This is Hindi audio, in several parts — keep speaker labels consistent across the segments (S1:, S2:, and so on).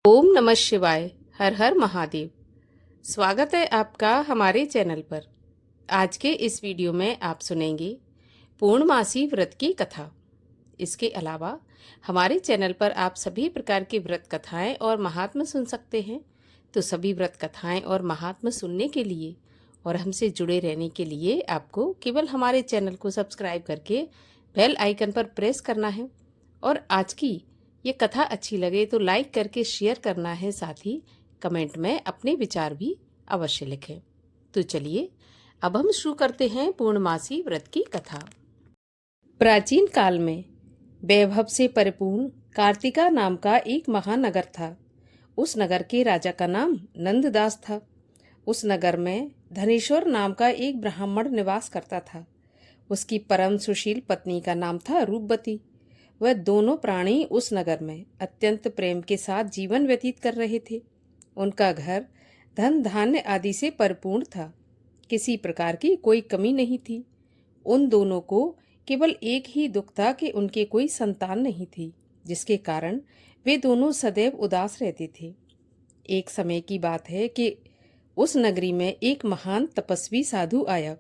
S1: ओम नमः शिवाय। हर हर महादेव। स्वागत है आपका हमारे चैनल पर। आज के इस वीडियो में आप सुनेंगे पूर्णमासी व्रत की कथा। इसके अलावा हमारे चैनल पर आप सभी प्रकार की व्रत कथाएं और महात्म सुन सकते हैं। तो सभी व्रत कथाएं और महात्म सुनने के लिए और हमसे जुड़े रहने के लिए आपको केवल हमारे चैनल को सब्सक्राइब करके बेल आइकन पर प्रेस करना है। और आज की ये कथा अच्छी लगे तो लाइक करके शेयर करना है, साथ ही कमेंट में अपने विचार भी अवश्य लिखें। तो चलिए अब हम शुरू करते हैं पूर्णमासी व्रत की कथा। प्राचीन काल में वैभव से परिपूर्ण कार्तिका नाम का एक महानगर था। उस नगर के राजा का नाम नंददास था। उस नगर में धनेश्वर नाम का एक ब्राह्मण निवास करता था। उसकी परम सुशील पत्नी का नाम था रूपवती। वह दोनों प्राणी उस नगर में अत्यंत प्रेम के साथ जीवन व्यतीत कर रहे थे। उनका घर धन धान्य आदि से परिपूर्ण था। किसी प्रकार की कोई कमी नहीं थी। उन दोनों को केवल एक ही दुख था कि उनके कोई संतान नहीं थी, जिसके कारण वे दोनों सदैव उदास रहते थे। एक समय की बात है कि उस नगरी में एक महान तपस्वी साधु आया।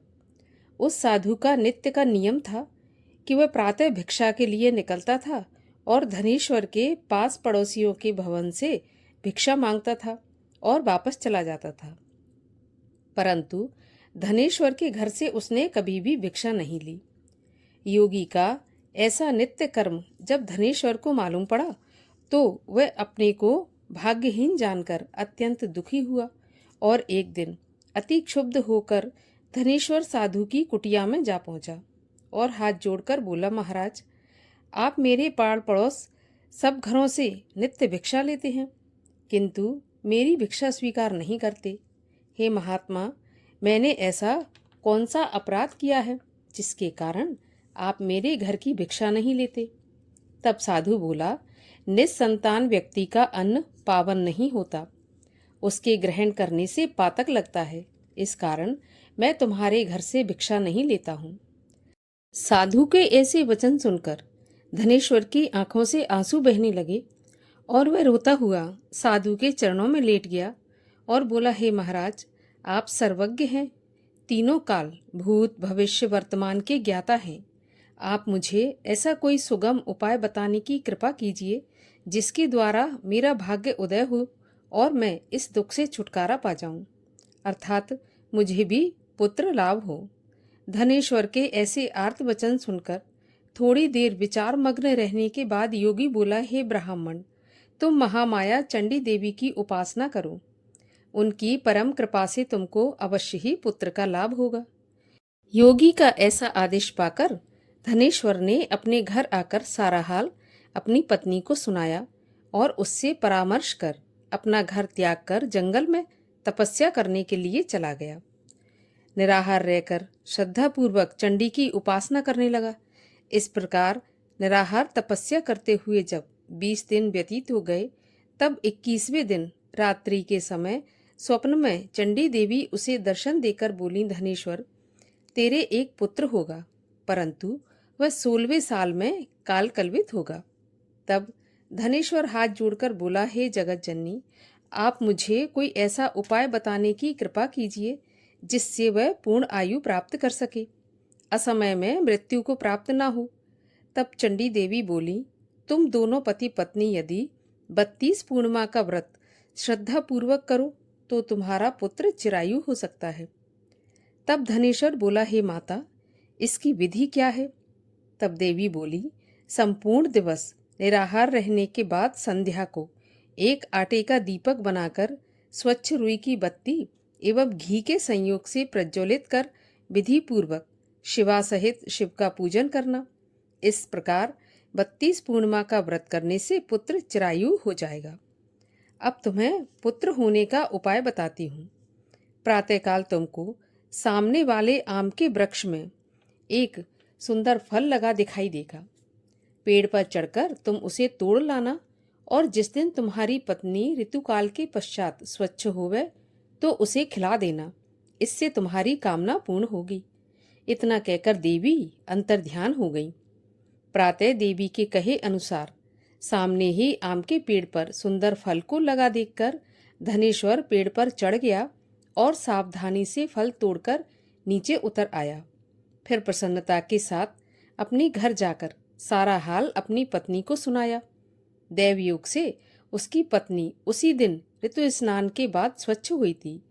S1: उस साधु का नित्य का नियम था कि वह प्रातः भिक्षा के लिए निकलता था और धनेश्वर के पास पड़ोसियों के भवन से भिक्षा मांगता था और वापस चला जाता था। परंतु धनेश्वर के घर से उसने कभी भी भिक्षा नहीं ली। योगी का ऐसा नित्य कर्म जब धनेश्वर को मालूम पड़ा तो वह अपने को भाग्यहीन जानकर अत्यंत दुखी हुआ और एक दिन अति क्षुब्ध होकर धनेश्वर साधु की कुटिया में जा पहुंचा और हाथ जोड़कर बोला, महाराज, आप मेरे पाड़ पड़ोस सब घरों से नित्य भिक्षा लेते हैं, किंतु मेरी भिक्षा स्वीकार नहीं करते। हे महात्मा, मैंने ऐसा कौन सा अपराध किया है जिसके कारण आप मेरे घर की भिक्षा नहीं लेते? तब साधु बोला, निस्संतान व्यक्ति का अन्न पावन नहीं होता, उसके ग्रहण करने से पातक लगता है। इस कारण मैं तुम्हारे घर से भिक्षा नहीं लेता हूँ। साधु के ऐसे वचन सुनकर धनेश्वर की आंखों से आंसू बहने लगे और वह रोता हुआ साधु के चरणों में लेट गया और बोला, हे महाराज, आप सर्वज्ञ हैं, तीनों काल भूत भविष्य वर्तमान के ज्ञाता हैं। आप मुझे ऐसा कोई सुगम उपाय बताने की कृपा कीजिए जिसके द्वारा मेरा भाग्य उदय हो और मैं इस दुख से छुटकारा पा जाऊं, अर्थात मुझे भी पुत्र लाभ हो। धनेश्वर के ऐसे आर्त वचन सुनकर थोड़ी देर विचार मग्न रहने के बाद योगी बोला, हे ब्राह्मण, तुम महामाया चंडी देवी की उपासना करो। उनकी परम कृपा से तुमको अवश्य ही पुत्र का लाभ होगा। योगी का ऐसा आदेश पाकर धनेश्वर ने अपने घर आकर सारा हाल अपनी पत्नी को सुनाया और उससे परामर्श कर अपना घर त्याग कर जंगल में तपस्या करने के लिए चला गया। निराहार रहकर श्रद्धापूर्वक चंडी की उपासना करने लगा। इस प्रकार निराहार तपस्या करते हुए जब 20 दिन व्यतीत हो गए, तब 21वें दिन रात्रि के समय स्वप्न में चंडी देवी उसे दर्शन देकर बोली, धनेश्वर, तेरे एक पुत्र होगा, परंतु वह 16वें साल में काल कलवित होगा। तब धनेश्वर हाथ जोड़कर बोला, हे जगत जननी, आप मुझे कोई ऐसा उपाय बताने की कृपा कीजिए जिससे वह पूर्ण आयु प्राप्त कर सके, असमय में मृत्यु को प्राप्त न हो। तब चंडी देवी बोली, तुम दोनों पति पत्नी यदि 32 पूर्णिमा का व्रत श्रद्धा पूर्वक करो तो तुम्हारा पुत्र चिरायु हो सकता है। तब धनेश्वर बोला, हे माता, इसकी विधि क्या है? तब देवी बोली, संपूर्ण दिवस निराहार रहने के बाद संध्या को एक आटे का दीपक बनाकर स्वच्छ रुई की बत्ती एवं घी के संयोग से प्रज्वलित कर विधि पूर्वक शिवा सहित शिव का पूजन करना। इस प्रकार 32 पूर्णिमा का व्रत करने से पुत्र चिरायु हो जाएगा। अब तुम्हें पुत्र होने का उपाय बताती हूँ। प्रातःकाल तुमको सामने वाले आम के वृक्ष में एक सुंदर फल लगा दिखाई देगा। पेड़ पर चढ़कर तुम उसे तोड़ लाना और जिस दिन तुम्हारी पत्नी ऋतुकाल के पश्चात स्वच्छ होवे तो उसे खिला देना, इससे तुम्हारी कामना पूर्ण होगी। इतना कहकर देवी अंतर्ध्यान हो गई। प्रातः देवी के कहे अनुसार सामने ही आम के पेड़ पर सुंदर फल को लगा देखकर धनेश्वर पेड़ पर चढ़ गया और सावधानी से फल तोड़कर नीचे उतर आया। फिर प्रसन्नता के साथ अपने घर जाकर सारा हाल अपनी पत्नी को सुनाया। दैवयोग से उसकी पत्नी उसी दिन ऋतु स्नान के बाद स्वच्छ हुई थी।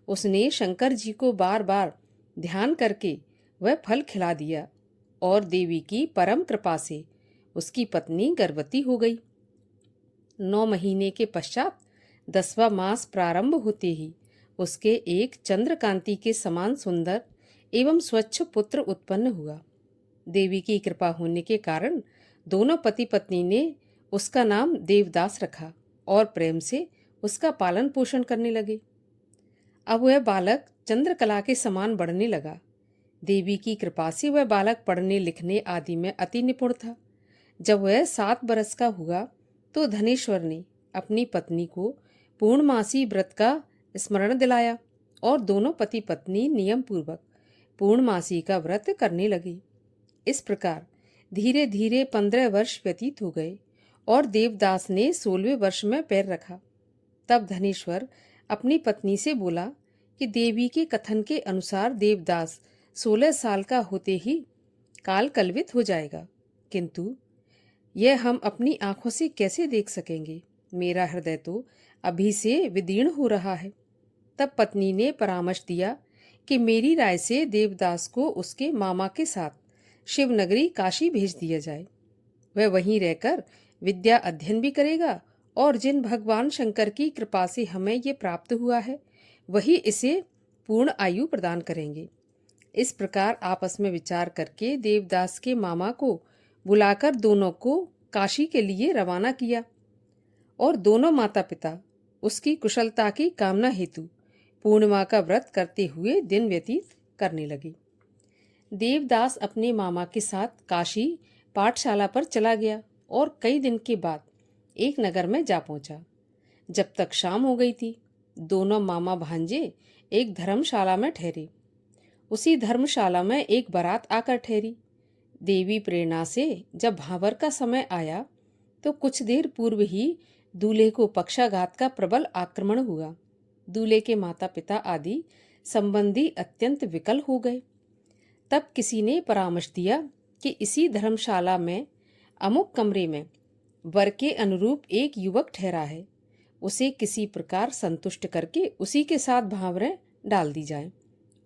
S1: उसने शंकर जी को बार बार ध्यान करके वह फल खिला दिया और देवी की परम कृपा से उसकी पत्नी गर्भवती हो गई। 9 महीने के पश्चात 10वां मास प्रारंभ होते ही उसके एक चंद्रकांति के समान सुंदर एवं स्वच्छ पुत्र उत्पन्न हुआ। देवी की कृपा होने के कारण दोनों पति पत्नी ने उसका नाम देवदास रखा और प्रेम से उसका पालन पोषण करने लगे। अब वह बालक चंद्रकला के समान बढ़ने लगा। देवी की कृपा से वह बालक पढ़ने लिखने आदि में अति निपुण था। जब वह 7 बरस का हुआ तो धनेश्वर ने अपनी पत्नी को पूर्णमासी व्रत का स्मरण दिलाया और दोनों पति पत्नी नियम पूर्वक पूर्णमासी का व्रत करने लगे। इस प्रकार धीरे धीरे 15 वर्ष व्यतीत हो गए और देवदास ने 16वें वर्ष में पैर रखा। तब धनेश्वर अपनी पत्नी से बोला कि देवी के कथन के अनुसार देवदास 16 साल का होते ही काल कलवित हो जाएगा, किंतु यह हम अपनी आंखों से कैसे देख सकेंगे? मेरा हृदय तो अभी से विदीर्ण हो रहा है। तब पत्नी ने परामर्श दिया कि मेरी राय से देवदास को उसके मामा के साथ शिवनगरी काशी भेज दिया जाए। वह वहीं रहकर विद्या अध्ययन भी करेगा और जिन भगवान शंकर की कृपा से हमें ये प्राप्त हुआ है वही इसे पूर्ण आयु प्रदान करेंगे। इस प्रकार आपस में विचार करके देवदास के मामा को बुलाकर दोनों को काशी के लिए रवाना किया और दोनों माता पिता उसकी कुशलता की कामना हेतु पूर्णिमा का व्रत करते हुए दिन व्यतीत करने लगे। देवदास अपने मामा के साथ काशी पाठशाला पर चला गया और कई दिन के बाद एक नगर में जा पहुंचा। जब तक शाम हो गई थी, दोनों मामा भांजे एक धर्मशाला में ठहरे। उसी धर्मशाला में एक बारात आकर ठहरी। देवी प्रेरणा से जब भावर का समय आया तो कुछ देर पूर्व ही दूल्हे को पक्षाघात का प्रबल आक्रमण हुआ। दूल्हे के माता पिता आदि संबंधी अत्यंत विकल हो गए। तब किसी ने परामर्श दिया कि इसी धर्मशाला में अमुक कमरे में वर के अनुरूप एक युवक ठहरा है, उसे किसी प्रकार संतुष्ट करके उसी के साथ भावरें डाल दी जाए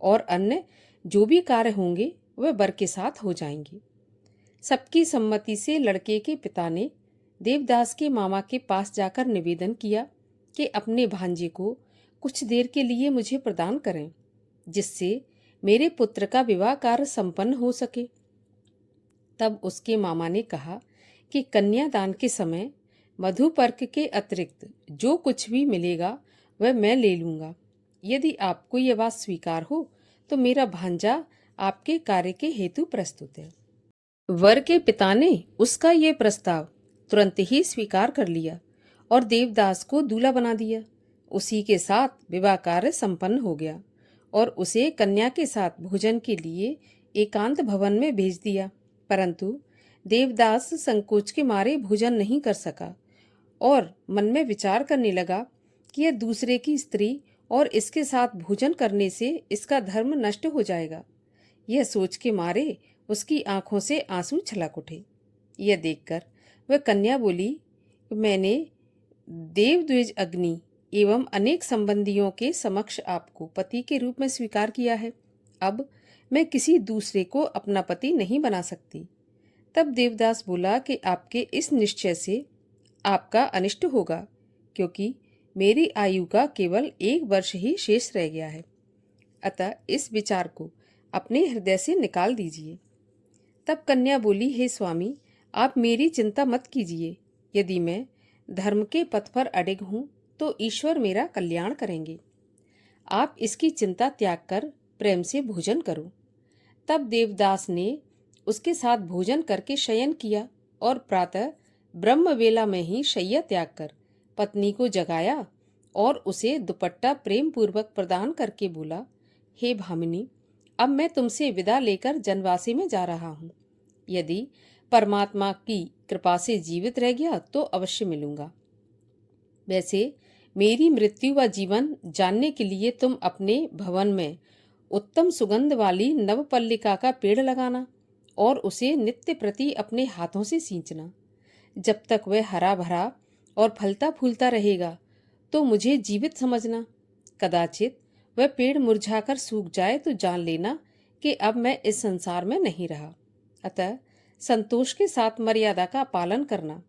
S1: और अन्य जो भी कार्य होंगे वह वर के साथ हो जाएंगे। सबकी सम्मति से लड़के के पिता ने देवदास के मामा के पास जाकर निवेदन किया कि अपने भांजे को कुछ देर के लिए मुझे प्रदान करें, जिससे मेरे पुत्र का विवाह कार्य संपन्न हो सके। तब उसके मामा ने कहा कि कन्यादान के समय मधुपर्क के अतिरिक्त जो कुछ भी मिलेगा वह मैं ले लूंगा। यदि आपको यह बात स्वीकार हो तो मेरा भांजा आपके कार्य के हेतु प्रस्तुत है। वर के पिता ने उसका ये प्रस्ताव तुरंत ही स्वीकार कर लिया और देवदास को दूल्हा बना दिया। उसी के साथ विवाह कार्य संपन्न हो गया और उसे कन्या के साथ भोजन के लिए एकांत भवन में भेज दिया। परंतु देवदास संकोच के मारे भोजन नहीं कर सका और मन में विचार करने लगा कि यह दूसरे की स्त्री और इसके साथ भोजन करने से इसका धर्म नष्ट हो जाएगा। यह सोच के मारे उसकी आंखों से आंसू छलक उठे। यह देखकर वह कन्या बोली, मैंने देवद्विज अग्नि एवं अनेक संबंधियों के समक्ष आपको पति के रूप में स्वीकार किया है। अब मैं किसी दूसरे को अपना पति नहीं बना सकती। तब देवदास बोला कि आपके इस निश्चय से आपका अनिष्ट होगा, क्योंकि मेरी आयु का केवल 1 वर्ष ही शेष रह गया है। अतः इस विचार को अपने हृदय से निकाल दीजिए। तब कन्या बोली, हे स्वामी, आप मेरी चिंता मत कीजिए। यदि मैं धर्म के पथ पर अडिग हूँ तो ईश्वर मेरा कल्याण करेंगे। आप इसकी चिंता त्याग कर प्रेम से भोजन करो। तब देवदास ने उसके साथ भोजन करके शयन किया और प्रातः ब्रह्म वेला में ही शय्या त्याग कर पत्नी को जगाया और उसे दुपट्टा प्रेम पूर्वक प्रदान करके बोला, हे भामिनी, अब मैं तुमसे विदा लेकर जनवासी में जा रहा हूँ। यदि परमात्मा की कृपा से जीवित रह गया तो अवश्य मिलूंगा। वैसे मेरी मृत्यु व जीवन जानने के लिए तुम अपने भवन में उत्तम सुगंध वाली नवपल्लिका का पेड़ लगाना और उसे नित्य प्रति अपने हाथों से सींचना। जब तक वह हरा भरा और फलता फूलता रहेगा तो मुझे जीवित समझना। कदाचित वह पेड़ मुरझाकर सूख जाए तो जान लेना कि अब मैं इस संसार में नहीं रहा। अतः संतोष के साथ मर्यादा का पालन करना।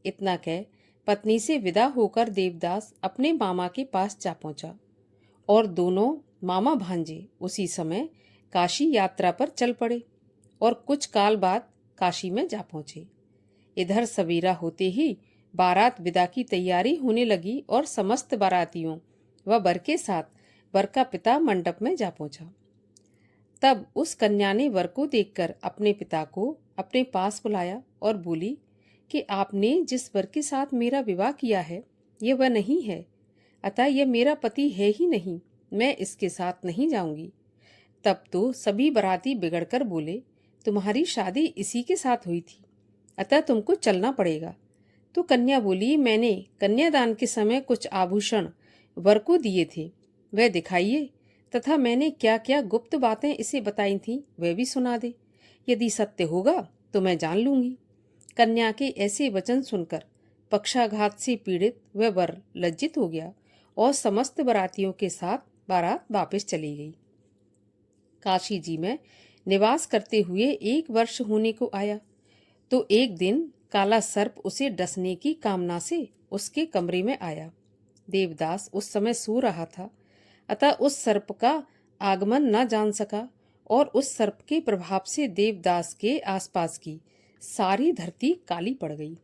S1: इतना कह पत्नी से विदा होकर देवदास अपने मामा के पास जा पहुंचा और दोनों मामा भांजे उसी समय काशी यात्रा पर चल पड़े और कुछ काल बाद काशी में जा पहुंचे। इधर सवेरा होते ही बारात विदा की तैयारी होने लगी और समस्त बारातियों व वर के साथ वर का पिता मंडप में जा पहुंचा। तब उस कन्या ने वर को देखकर अपने पिता को अपने पास बुलाया और बोली कि आपने जिस वर के साथ मेरा विवाह किया है यह वह नहीं है, अतः यह मेरा पति है ही नहीं, मैं इसके साथ नहीं जाऊंगी। तब तो सभी बाराती बिगड़कर बोले, तुम्हारी शादी इसी के साथ हुई थी, अतः तुमको चलना पड़ेगा। तो कन्या बोली, मैंने कन्यादान के समय कुछ आभूषण वर को दिए थे, वह दिखाइए, तथा मैंने क्या क्या गुप्त बातें इसे बताई थी वह भी सुना दे। यदि सत्य होगा तो मैं जान लूंगी। कन्या के ऐसे वचन सुनकर पक्षाघात से पीड़ित वह वर लज्जित हो गया और समस्त बारातियों के साथ बारात वापस चली गई। काशी जी में निवास करते हुए 1 वर्ष होने को आया तो एक दिन काला सर्प उसे डसने की कामना से उसके कमरे में आया। देवदास उस समय सो रहा था, अतः उस सर्प का आगमन न जान सका और उस सर्प के प्रभाव से देवदास के आसपास की सारी धरती काली पड़ गई।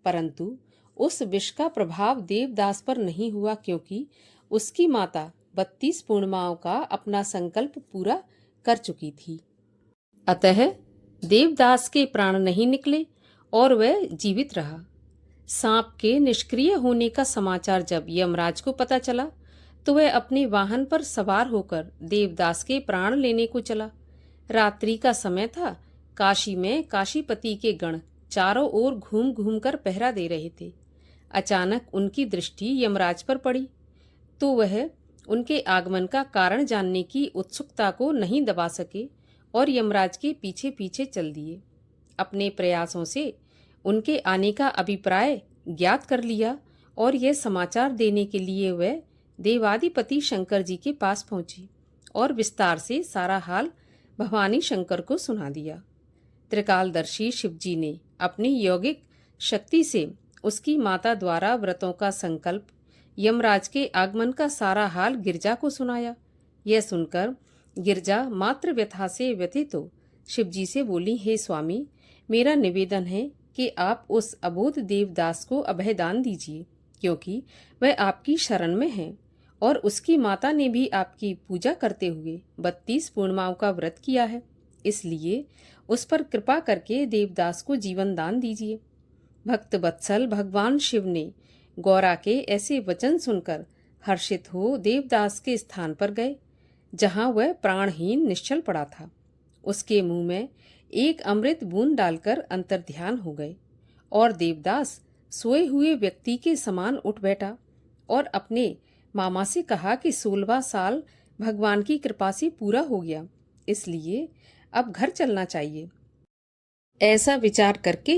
S1: परंतु उस विष का प्रभाव देवदास पर नहीं हुआ, क्योंकि उसकी माता 32 पूर्णिमाओं का अपना संकल्प पूरा कर चुकी थी। अतः देवदास के प्राण नहीं निकले और वह जीवित रहा। सांप के निष्क्रिय होने का समाचार जब यमराज को पता चला तो वह अपने वाहन पर सवार होकर देवदास के प्राण लेने को चला। रात्रि का समय था। काशी में काशीपति के गण चारों ओर घूम घूम कर पहरा दे रहे थे। अचानक उनकी दृष्टि यमराज पर पड़ी तो वह उनके आगमन का कारण जानने की उत्सुकता को नहीं दबा सके और यमराज के पीछे पीछे चल दिए। अपने प्रयासों से उनके आने का अभिप्राय ज्ञात कर लिया और यह समाचार देने के लिए वह देवाधिपति शंकर जी के पास पहुंची और विस्तार से सारा हाल भवानी शंकर को सुना दिया। त्रिकालदर्शी शिवजी ने अपनी यौगिक शक्ति से उसकी माता द्वारा व्रतों का संकल्प, यमराज के आगमन का सारा हाल गिरजा को सुनाया। यह सुनकर गिरजा मात्र व्यथा से व्यथित हो शिवजी से बोली, हे स्वामी, मेरा निवेदन है कि आप उस अबोध देवदास को अभयदान दीजिए, क्योंकि वह आपकी शरण में है और उसकी माता ने भी आपकी पूजा करते हुए 32 पूर्णिमाओं का व्रत किया है। इसलिए उस पर कृपा करके देवदास को जीवन दान दीजिए। भक्त वत्सल भगवान शिव ने गौरा के ऐसे वचन सुनकर हर्षित हो देवदास के स्थान पर गए जहां वह प्राणहीन निश्चल पड़ा था। उसके मुंह में एक अमृत बूंद डालकर अंतर्ध्यान हो गए और देवदास सोए हुए व्यक्ति के समान उठ बैठा और अपने मामा से कहा कि 16वां साल भगवान की कृपा से पूरा हो गया, इसलिए अब घर चलना चाहिए। ऐसा विचार करके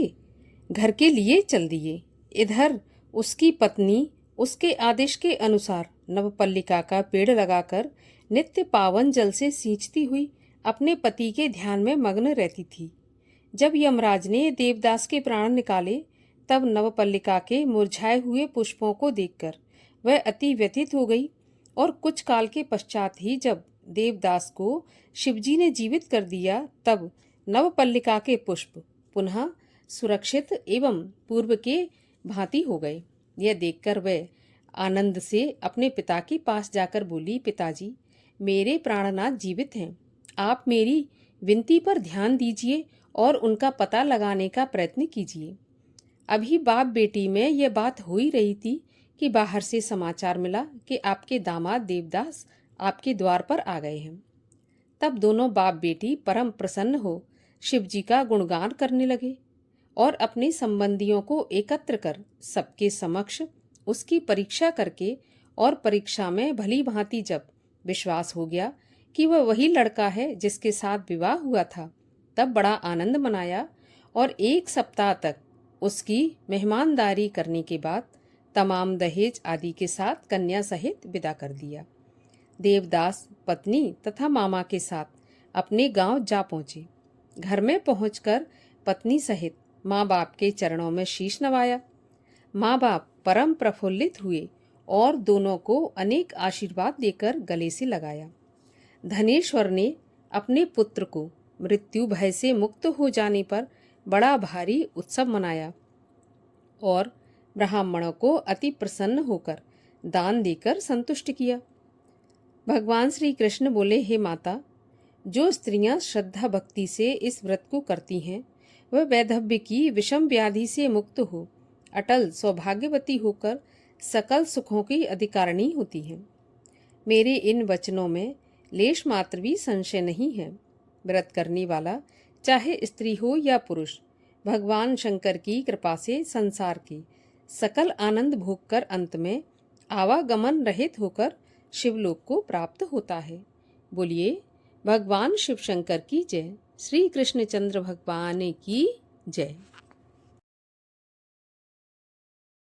S1: घर के लिए चल दिए। इधर उसकी पत्नी उसके आदेश के अनुसार नवपल्लिका का पेड़ लगाकर नित्य पावन जल से सींचती हुई अपने पति के ध्यान में मग्न रहती थी। जब यमराज ने देवदास के प्राण निकाले तब नवपल्लिका के मुरझाए हुए पुष्पों को देखकर वह अति व्यथित हो गई और कुछ काल के पश्चात ही जब देवदास को शिवजी ने जीवित कर दिया तब नवपल्लिका के पुष्प पुनः सुरक्षित एवं पूर्व के भांति हो गए। यह देखकर वह आनंद से अपने पिता के पास जाकर बोली, पिताजी, मेरे प्राणनाथ जीवित हैं, आप मेरी विनती पर ध्यान दीजिए और उनका पता लगाने का प्रयत्न कीजिए। अभी बाप बेटी में यह बात हो ही रही थी कि बाहर से समाचार मिला कि आपके दामाद देवदास आपके द्वार पर आ गए हैं। तब दोनों बाप बेटी परम प्रसन्न हो शिवजी का गुणगान करने लगे। और अपने संबंधियों को एकत्र कर सबके समक्ष उसकी परीक्षा करके और परीक्षा में भली भांति जब विश्वास हो गया कि वह वही लड़का है जिसके साथ विवाह हुआ था, तब बड़ा आनंद मनाया और 1 सप्ताह तक उसकी मेहमानदारी करने के बाद तमाम दहेज आदि के साथ कन्या सहित विदा कर दिया। देवदास पत्नी तथा मामा के साथ अपने गांव जा पहुंचे। घर में पहुंचकर पत्नी सहित माँ बाप के चरणों में शीश नवाया। माँ बाप परम प्रफुल्लित हुए और दोनों को अनेक आशीर्वाद देकर गले से लगाया। धनेश्वर ने अपने पुत्र को मृत्यु भय से मुक्त हो जाने पर बड़ा भारी उत्सव मनाया और ब्राह्मणों को अति प्रसन्न होकर दान देकर संतुष्ट किया। भगवान श्री कृष्ण बोले, हे माता, जो स्त्रियां श्रद्धा भक्ति से इस व्रत को करती हैं वह वैधव्य की विषम व्याधि से मुक्त हो अटल सौभाग्यवती होकर सकल सुखों की अधिकारिणी होती हैं। मेरे इन वचनों में लेश मात्र भी संशय नहीं है। व्रत करने वाला चाहे स्त्री हो या पुरुष, भगवान शंकर की कृपा से संसार के सकल आनंद भोग कर अंत में आवागमन रहित होकर शिवलोक को प्राप्त होता है। बोलिए भगवान शिव शंकर की जय। श्री कृष्णचंद्र भगवान की जय।